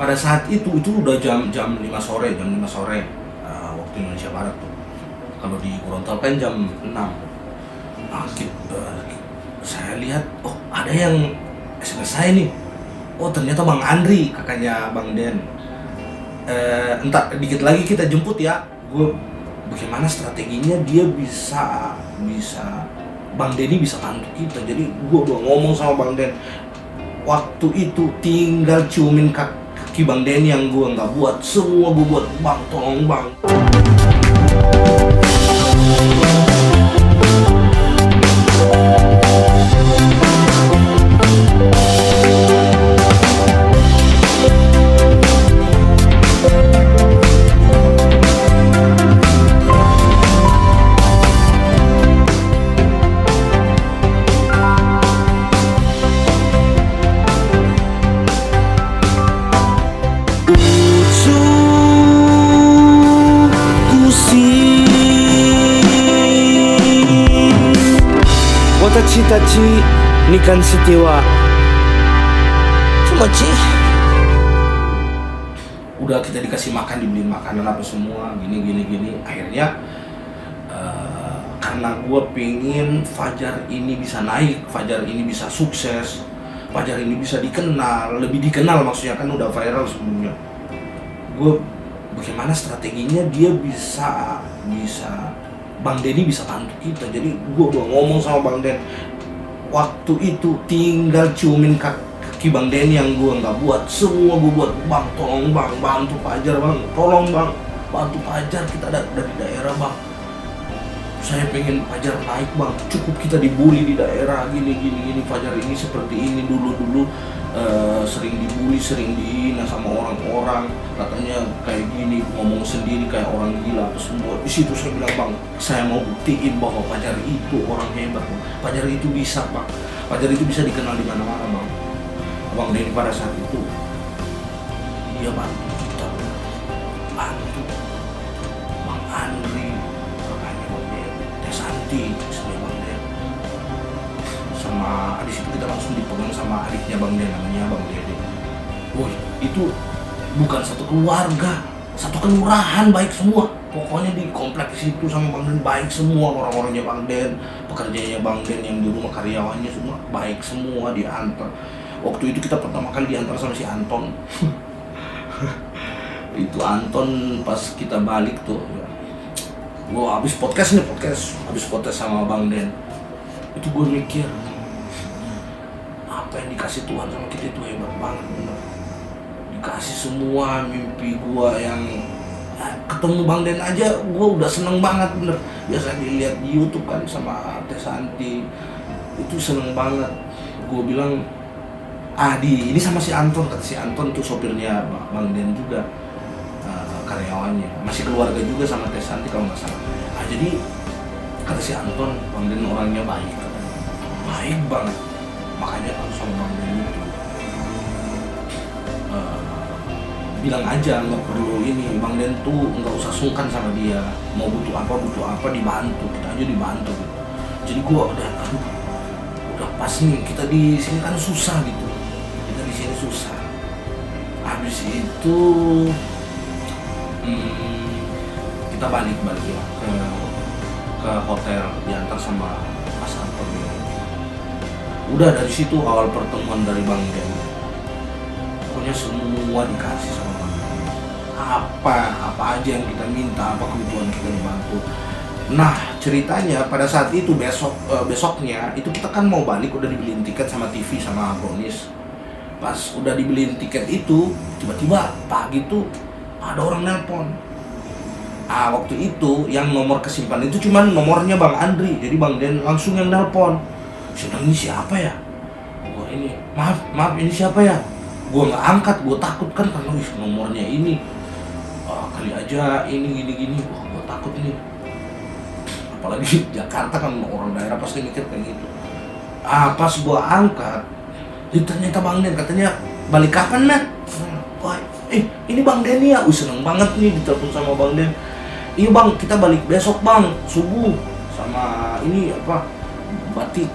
pada saat itu udah jam 5 sore, waktu Indonesia Barat tuh. Kalau di Gorontalo kan jam 6. Nah, saya lihat, oh ada yang SMS saya nih. Oh ternyata Bang Andri, kakaknya Bang Den. Entar dikit lagi kita jemput ya. Gue bagaimana strateginya dia bisa Bang Denny bisa bantu kita. Jadi gue udah ngomong sama Bang Den. Waktu itu tinggal ciumin kaki Bang Denny yang gue nggak buat. Semua gue buat. Bang, tolong Bang. Cita-cita nikan setiwa Cuma udah kita dikasih makan, dibeliin makanan apa semua, gini. Akhirnya karena gue pengen Fajar ini bisa naik, Fajar ini bisa sukses, Fajar ini bisa dikenal, lebih dikenal maksudnya, kan udah viral sebelumnya. Gue bagaimana strateginya dia bisa Bang Denny bisa bantu kita. Jadi gue udah ngomong sama Bang Den. Waktu itu tinggal ciumin kaki Bang Denny yang gue nggak buat. Semua gue buat. Bang, tolong Bang, bantu Fajar Bang. Tolong Bang, bantu Fajar, kita dari daerah Bang. Saya pengen Fajar naik Bang. Cukup kita dibully di daerah gini. Fajar ini seperti ini dulu sering dibully, sering dihina sama orang-orang. Katanya kayak gini, ngomong sendiri kayak orang gila apa semua. Di situ saya bilang, Bang, saya mau buktiin bahwa Fajar itu orang hebat Bang. Fajar itu bisa Bang. Fajar itu bisa dikenal di mana-mana Bang. Bang Denny pada saat itu dia bantu kita, bantu Bang Andri, kakaknya Bang Denny, Teh Santi, istrinya Bang Denny. Sama di situ kita langsung dipegang sama adiknya Bang Den, namanya Bang Dede. Woi, itu bukan satu keluarga, satu kelurahan baik semua. Pokoknya di kompleks itu sama Bang Den baik semua, orang-orangnya Bang Den, pekerjanya Bang Den yang di rumah, karyawannya semua baik semua, diantar. Waktu itu kita pertama kali diantar sama si Anton. Itu Anton pas kita balik tuh, ya. Gua habis podcast sama Bang Den. Itu gue mikir, apa yang dikasih Tuhan sama kita itu hebat banget bener. Dikasih semua mimpi gua yang ketemu Bang Den aja gua udah seneng banget bener. Biasa dilihat di YouTube kan sama Teh Santi, itu seneng banget. Gua bilang ini sama si Anton, kata si Anton tuh sopirnya Bang Den juga, karyawannya, masih keluarga juga sama Teh Santi kalau nggak salah. Jadi kata si Anton, Bang Den orangnya baik banget. Makanya kan sama Bang Den itu bilang aja, nggak perlu ini, Bang Den tuh nggak usah sungkan sama dia, mau butuh apa dibantu, kita aja dibantu gitu. Jadi gua udah pas nih, kita di sini kan susah gitu, kita di sini susah. Habis itu kita balik ya ke hotel, diantar sama Mas Anton. Udah dari situ awal pertemuan dari Bang Den. Pokoknya semua dikasih sama Bang Den. Apa aja yang kita minta, apa kebutuhan kita dibantu. Nah ceritanya pada saat itu besoknya itu kita kan mau balik, udah dibeliin tiket sama TV sama Brownies. Pas udah dibeliin tiket itu, tiba-tiba pagi tuh ada orang nelpon. Waktu itu yang nomor kesimpan itu cuman nomornya Bang Andri. Jadi Bang Den langsung yang nelpon. Saya bilang, ini siapa ya? Gua ini, maaf ini siapa ya? Gua nggak angkat, gua takut kan karena nomornya ini. Kali aja ini gini. Wah, gua takut nih. Apalagi Jakarta kan orang daerah pasti mikir kayak gitu. Pas gua angkat, ternyata Bang Den, katanya balik kapan Nat? Wah, ini Bang Den ya. Seneng banget nih ditelepon sama Bang Den. Iya Bang, kita balik besok Bang, subuh. Sama ini batik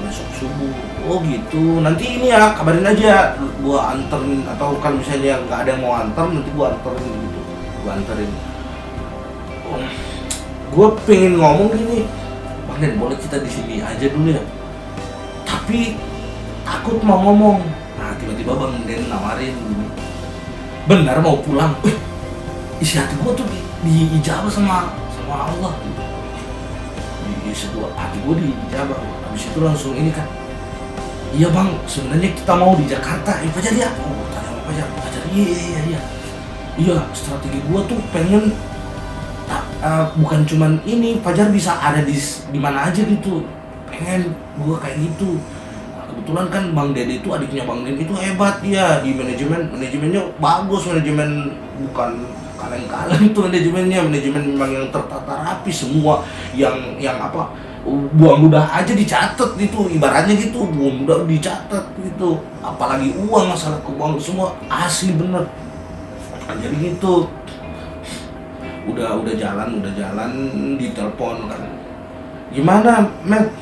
besok subuh. oh gitu, nanti ini ya kabarin aja, gua anterin, atau kalau misalnya nggak ada yang mau anter nanti gua anterin gitu, gua anterin. Gua pengen ngomong gini, Bang Den boleh kita di sini aja dulu ya, tapi takut mau ngomong. Nah tiba-tiba Bang Den nawarin, benar mau pulang. Isi hati gua tuh diijabah sama Allah gitu. Isi hati gua diijabah. Habis itu langsung ini kan, iya Bang, sebenarnya kita mau di Jakarta. Fajar ya? Oh, tanya sama Fajar. Iya, strategi gua tuh pengen bukan cuman ini, Fajar bisa ada di mana aja gitu. Pengen gua kayak gitu. Nah, kebetulan kan Bang Dede itu adiknya Bang Den itu hebat dia di manajemennya bagus, manajemen bukan kaleng-kaleng itu manajemen memang yang tertata rapi semua, yang apa, buang mudah aja dicatat gitu, ibaratnya gitu, buang mudah dicatat gitu, apalagi uang, masalah keuangan semua asli bener. Jadi gitu, udah jalan di telepon kan, gimana Mel?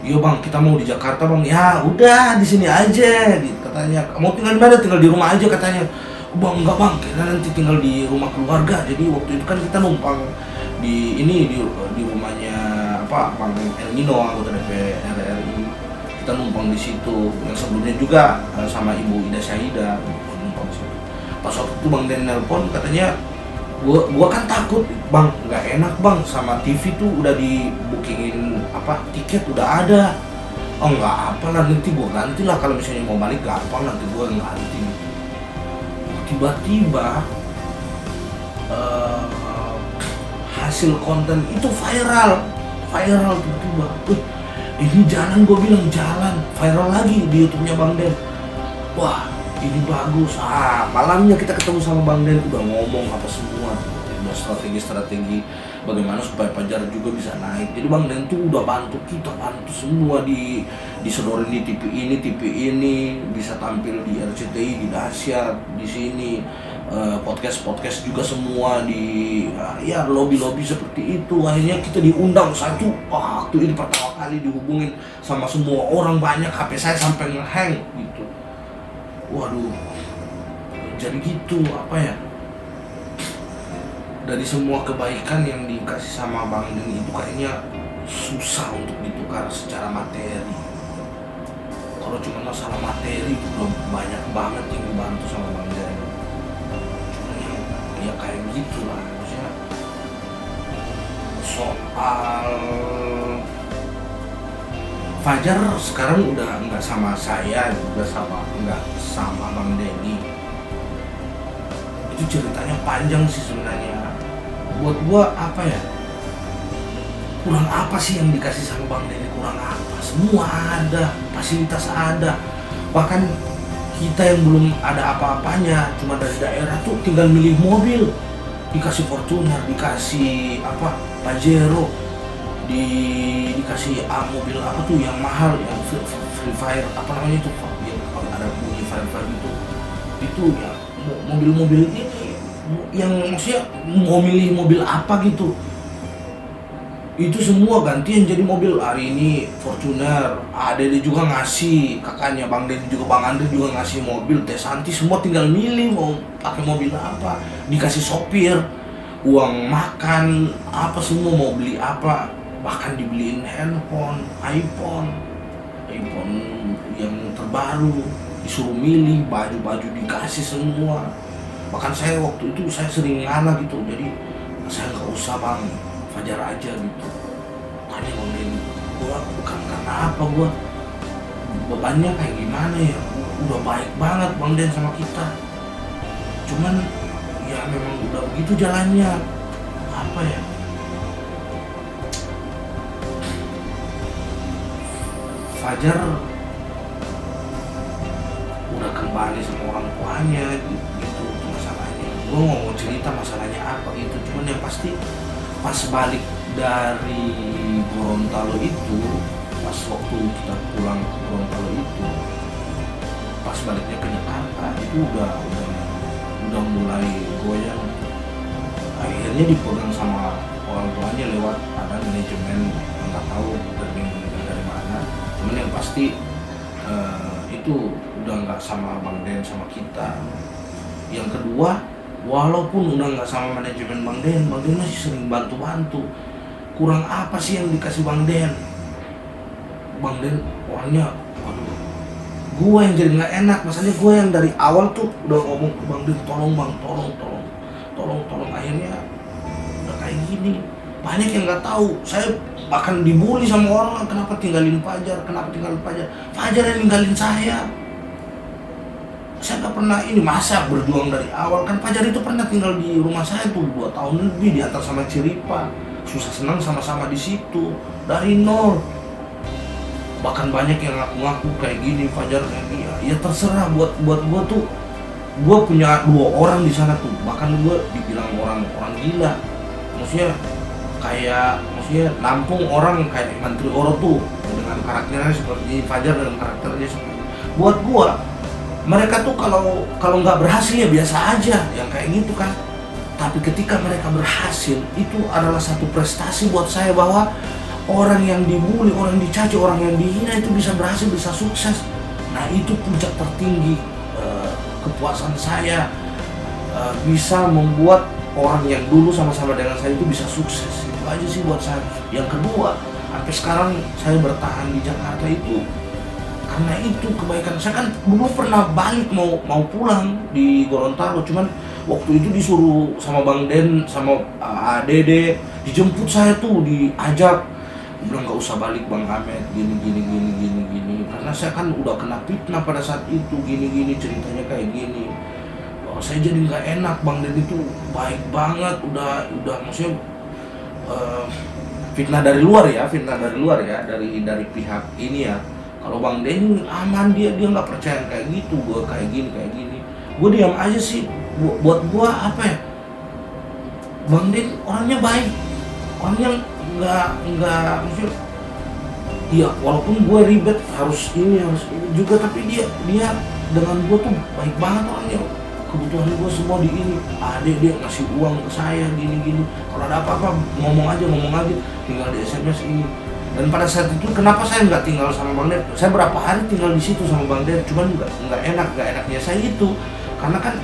Iya Bang, kita mau di Jakarta Bang. Ya udah di sini aja, katanya. Mau tinggal di mana? Tinggal di rumah aja katanya. Bang enggak Bang, kita nanti tinggal di rumah keluarga. Jadi waktu itu kan kita numpang di rumahnya apa, Bang El Nino, anggota DPR RI. Kita numpang di situ. Yang sebelumnya juga sama Ibu Ida Syahida numpang di situ. Pas waktu itu Bang Den nelpon katanya, gua kan takut Bang, nggak enak Bang, sama TV tuh udah di bookingin apa, tiket udah ada. Oh nggak apa lah, nanti gua ganti lah, kalau misalnya mau balik gampang nanti gua ganti. Tiba-tiba hasil konten itu viral tiba-tiba. Ini jalan, gue bilang jalan, viral lagi di YouTube-nya Bang Den. Wah ini bagus. Malamnya kita ketemu sama Bang Den, udah ngomong apa semua, udah strategi bagaimana supaya Fajar juga bisa naik. Jadi Bang Den tuh udah bantu semua, disodorin di TV ini, bisa tampil di RCTI, di Dahsyat, di sini, podcast juga semua di ya lobby seperti itu. Akhirnya kita diundang waktu ini pertama kali dihubungin sama semua orang, banyak, HP saya sampai nge-hang gitu. Waduh, jadi gitu apa ya, dari semua kebaikan yang dikasih sama Bang Den itu kayaknya susah untuk ditukar secara materi. Kalau cuma masalah materi itu belum banyak banget yang dibantu sama Bang Den. Cuman ya kayak gitulah, maksudnya soal Fajar sekarang udah nggak sama saya, juga nggak sama Bang Denny. Itu ceritanya panjang sih sebenarnya. Buat gua apa ya, kurang apa sih yang dikasih sama Bang Denny, kurang apa? Semua ada, fasilitas ada. Bahkan kita yang belum ada apa-apanya, cuma dari daerah tuh tinggal milih mobil, dikasih Fortuner, dikasih apa, Pajero, dikasih mobil apa tuh yang mahal, yang Free Fire apa namanya itu, yang ada bunyi Fire itu ya, mobil-mobil ini yang maksudnya mau milih mobil apa gitu, itu semua gantian jadi mobil. Hari ini Fortuner, Dede juga ngasih, kakaknya Bang Dede juga, Bang Andre juga ngasih mobil, Teh Santi, semua tinggal milih mau pakai mobil apa, dikasih sopir, uang makan apa semua, mau beli apa, bahkan dibeliin handphone, iPhone yang terbaru, disuruh milih, baju dikasih semua. Bahkan saya waktu itu saya sering ngalah gitu, jadi saya nggak usah Bang, Fajar aja gitu. Tanya Bang Den, gua bukan karena apa, gua bebannya kayak gimana ya, udah baik banget Bang Den sama kita, cuman ya memang udah begitu jalannya, apa ya, Fajar udah kembali sama orang tuanya gitu masalahnya. Gue mau cerita masalahnya apa gitu, cuman yang pasti pas balik dari Gorontalo itu, pas waktu kita pulang ke Gorontalo itu, pas baliknya ke Jakarta itu udah mulai goyang. Akhirnya dipegang sama orang tuanya lewat ada manajemen, nggak tahu dari mana. Cuman yang pasti itu udah nggak sama Bang Den sama kita. Yang kedua, walaupun udah nggak sama manajemen Bang Den masih sering bantu-bantu. Kurang apa sih yang dikasih Bang Den? Bang Den orangnya, waduh, gue yang jadi nggak enak. Masalahnya gue yang dari awal tuh udah ngomong ke Bang Den, tolong Bang, tolong. Akhirnya udah kayak gini. Banyak yang nggak tahu. Saya akan dibully sama orang, kenapa tinggalin Fajar? Fajar yang ninggalin saya. Saya nggak pernah ini, masa berjuang dari awal. Kan Fajar itu pernah tinggal di rumah saya tuh 2 tahun lebih, diantar sama Ciripa. Susah senang sama-sama di situ dari nol. Bahkan banyak yang ngaku-ngaku kayak gini, Fajar kayak gini. Ya terserah, buat gua tuh, gua punya 2 orang di sana tuh. Bahkan gua dibilang orang gila. Maksudnya nampung orang kayak Menteri Oro tuh dengan karakternya seperti Fajar, dengan karakternya seperti. Buat gua, mereka tuh kalau nggak berhasil ya biasa aja, yang kayak gitu kan. Tapi ketika mereka berhasil, itu adalah satu prestasi buat saya, bahwa orang yang dibully, orang yang dicaci, orang yang dihina itu bisa berhasil, bisa sukses. Nah itu puncak tertinggi kepuasan saya, bisa membuat orang yang dulu sama-sama dengan saya itu bisa sukses. Itu aja sih buat saya. Yang kedua, sampai sekarang saya bertahan di Jakarta itu karena itu kebaikan saya. Kan dulu pernah balik mau pulang di Gorontalo, cuman waktu itu disuruh sama Bang Den sama Dede, dijemput saya tuh, diajak, bilang nggak usah balik Bang Ahmed, gini karena saya kan udah kena fitnah pada saat itu, gini ceritanya kayak gini. Saya jadi nggak enak. Bang Den itu baik banget, udah maksudnya fitnah dari luar ya, dari pihak ini ya. Kalau Bang Den aman, dia nggak percaya kayak gitu, gue kayak gini, gue diam aja sih. Buat gue apa ya, Bang Den orangnya baik, orangnya nggak maksudnya, iya walaupun gue ribet harus ini juga, tapi dia dengan gue tuh baik banget orangnya. Kebutuhan gue semua di ini, dia ngasih uang ke saya gini. Kalau ada apa-apa ngomong aja, tinggal di SMS ini. Dan pada saat itu kenapa saya nggak tinggal sama Bang Den? Saya berapa hari tinggal di situ sama Bang Den, cuman nggak enaknya saya itu, karena kan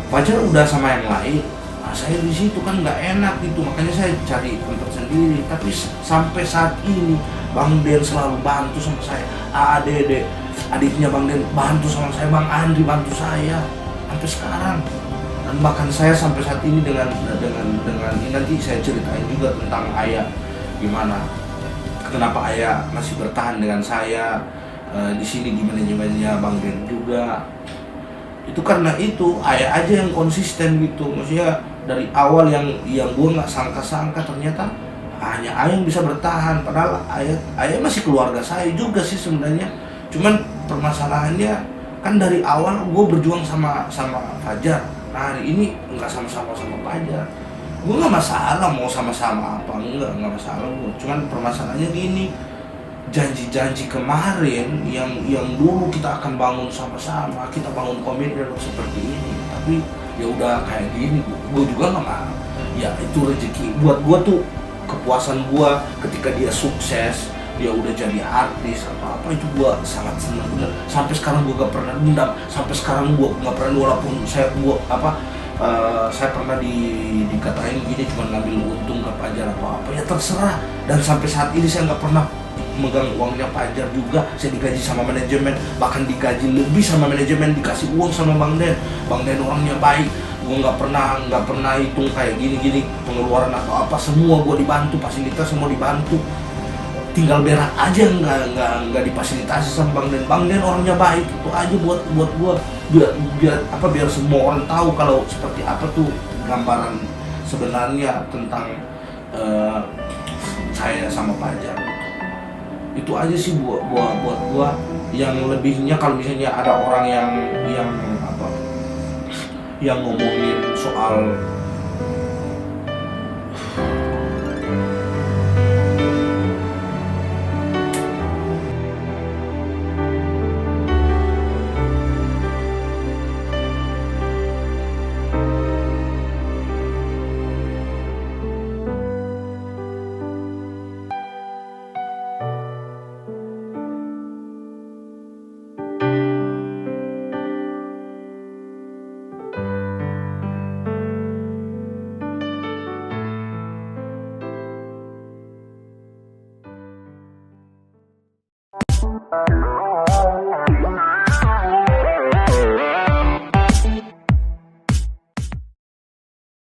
Fajar udah sama yang lain. Nah, saya di situ kan nggak enak gitu, makanya saya cari tempat sendiri. Tapi sampai saat ini Bang Den selalu bantu sama saya. Dede, adiknya Bang Den bantu sama saya, Bang Andri bantu saya sampai sekarang. Dan bahkan saya sampai saat ini dengan ini nanti saya ceritain juga tentang Ayah, gimana kenapa Ayah masih bertahan dengan saya di sini di manajemennya Bang Den juga. Itu karena itu Ayah aja yang konsisten gitu. Maksudnya dari awal yang gue nggak sangka ternyata hanya Ayah yang bisa bertahan. Padahal Ayah masih keluarga saya juga sih sebenarnya. Cuman permasalahannya kan dari awal gue berjuang sama Fajar. Nah hari ini nggak sama-sama Fajar. Gue nggak masalah mau sama-sama apa, nggak masalah gue. Cuman permasalahannya gini, janji-janji kemarin yang dulu kita akan bangun sama-sama, kita bangun komitmen seperti ini, tapi ya udah kayak gini. Gue juga nggak mau. Ya itu rezeki buat gue tuh, kepuasan gue ketika dia sukses, dia udah jadi artis atau apa, itu gue sangat senang bener. Sampai sekarang gue gak pernah dendam, sampai sekarang gue gak pernah, walaupun saya pernah dikatain gini cuma ngambil untung ke Fajar atau apa, ya terserah. Dan sampai saat ini saya nggak pernah megang uangnya Fajar juga. Saya digaji sama manajemen, bahkan digaji lebih sama manajemen, dikasih uang sama Bang Den orangnya baik. Gue nggak pernah hitung kayak gini pengeluaran atau apa, semua gue dibantu, fasilitas semua dibantu. Tinggal berak aja nggak difasilitasi sama Bang Den orangnya baik. Itu aja buat gue, biar semua orang tahu kalau seperti apa tuh gambaran sebenarnya tentang saya sama Fajar. Itu aja sih buat gue. Yang lebihnya kalau misalnya ada orang yang ngomongin soal Bye.